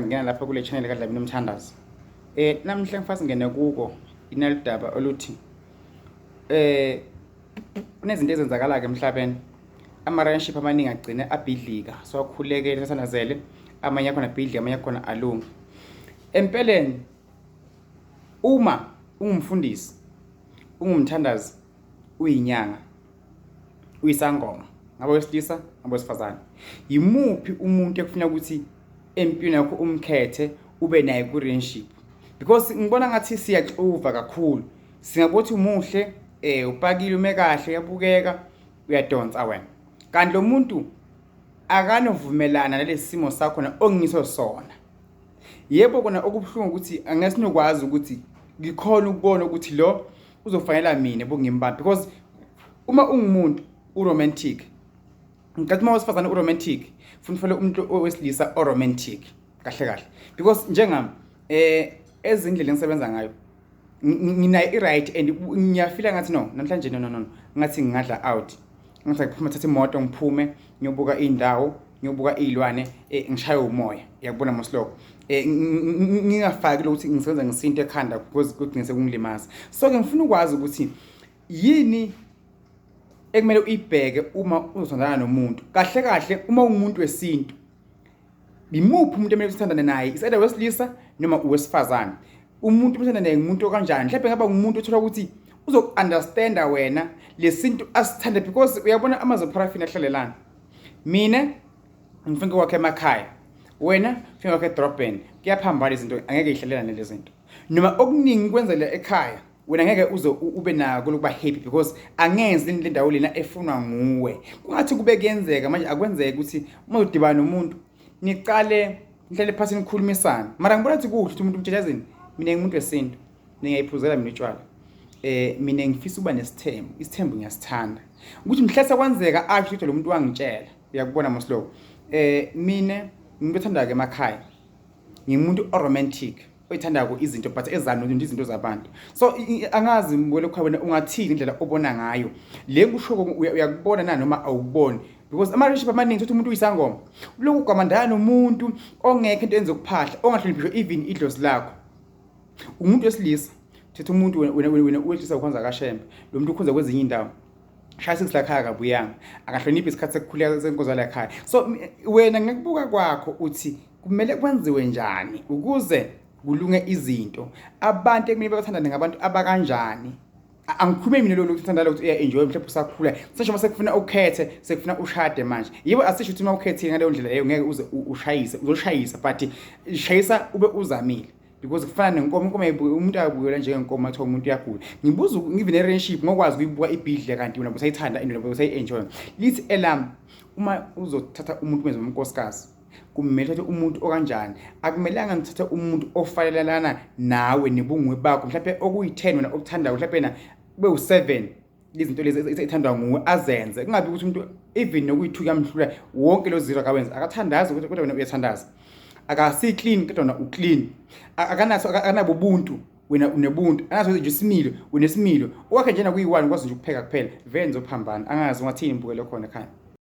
Ngena lapha kule channel kaDlabi nomthandazo. Namhla ngifasa ngene kuko inalidaba oluthi kunezinto ezenzakala ke emhlabeni. Ama-relationship amaningi agcine abhidlika, so akhuleke lesanazele, amanye akhona abhidlika, amanye akhona alunga. Empeleni uma ungumfundisi, ungumthandazi, uyinyanga, uyisangoma, ngabe wesilisa, ngabe wesifazane, yimuphi umuntu ekufuna ukuthi empini yakho umkhethe ube naye ku relationship? Because ngibona ngathi siyaxuva kakhulu, singabothi umuhle, upakile, ume kahle, uyabukeka, uyadonsa wena, kanti lo muntu akanovumelana nalesi simo sakho na ongiso sona. Yebo kona okubhlungu ukuthi angesinokwazi ukuthi ngikhona ukubona ukuthi lo uzofanela mina bongimbamba, because uma ungumuntu uromantic, ngicathi uma wesifazane uromantic funifele umuntu owesilisa oromantic kahle kahle, because njengami ezindlela engisebenza ngayo ngina i-right and ngiyafila ngathi no namhlanje no ngathi ngingadla out, ngathi ngiphuma thatha imoto ngiphume ngiyobuka indawo, ngiyobuka izilwane, ngishaye umoya, yakubona mosloko, ngingafaki ukuthi ngisebenza ngesinto ekhanda because kugcine sekungilimaza. So ke ngifuna ukwazi ukuthi yini ekumele uyibheke uma uzothandana nomuntu kahle kahle. Uma ungumuntu wesintu, imuphi umuntu emele uthandane naye, isayida wesilisa noma uwesifazane? Umuntu umthanda naye umuntu kanjani? Mhlawumbe ngaba umuntu othola ukuthi uzokunderstanda wena lesintu asithanda, because uyabona amazo parafini ahlalelana. Mina ngifike kwakhe emakhaya, wena ufike kwakhe edrobheni, kuyaphambana izinto, angeke ihlalelane lezi zinto. Noma okuningi kwenzela ekhaya, wena ngeke uze ube nako lokuba happy because angenzi le ndawo lena efunwa nguwe. Kungathi kube kuyenzeka manje, akwenzeki ukuthi uma udibana nomuntu niqale nihlale phansi nikhulumisana. Mara ngibona ukuthi kuhle ukuthi umuntu umtshela mina ngumuntu wesintu, ningayiphuzela mina utshwala. Mina ngifisa uba nesithembu, isithembu ngiyasithanda ukuthi mhlawumbe kwenzeka ukuthi lo muntu wangitshela, uyakubona mosloko. Mina ngibethanda ke emakhaya, ngimuntu oromantic oyithanda ko izinto but ezanu izinto zabantu. So angazi ngibole khona ungathini indlela obona ngayo le kusho uyakubona na noma awuboni, because ama-relationship amaningi ukuthi umuntu uyisangoma lokhu kwamandana nomuntu ongekho into enze ukuphahla, ongahloniphi even idlozi lakho. Umuntu wesilisa uthethe umuntu wena uwehlisa ukwenza kashembe, lo muntu ukhonza kwezinye indawo, shaya sesilakhaya kabuyanga, akahloniphi isikhathi sekukhuleka senkonzo lakhaya. So wena ngikubuka kwakho uthi kumele kwenziwe njani ukuze kulunge izinto, abantu ekumele bathandane ngabantu abakanjani. Angikhulume mina lo ukuthanda lo ukuthi enjoy mhlawumbe usakhula, sisho mase kufuna ukhethe, sekufuna ushade manje. Yebo asisho ukuthi uma ukhethe ngaleyo ndlela leyo ngeke uze ushayise, uzoshayisa but shayisa ube uzamile, because kufana nenkomo, inkomo umuntu ayabukela njengenkomo athi umuntu uyagula. Ngibuza ngive ne relationship ngokwazi ukuyibuka ibhidle kanti wena busayithanda into leyo usayi-enjoy. Lithi elam uma uzothatha umuntu wenza unkosikazi, kumele uthathe umuntu okanjani? Akumelanga ngithathe umuntu ofanelana nawe nebungwe bakho, mhlawumbe okuyi-10 wena okuthandayo, mhlawumbe na kube u7 izinto lezi ezithandwa nguwe azenze. Kungabi ukuthi umuntu even nokuyi2 yamhlula wonke lo zero akawenza, akathandazi ukuthi kodwa wena uyathandaza, akasi clean kodwa wena uclean, akanaso akanabo ubuntu wena unebuntu, anaso nje isimilo unesimilo, wakhe njena kuyi1 kwazi nje ukupheka kuphela, vele ngizophambana. Angazi ungathini mbukelo khona ekhaya.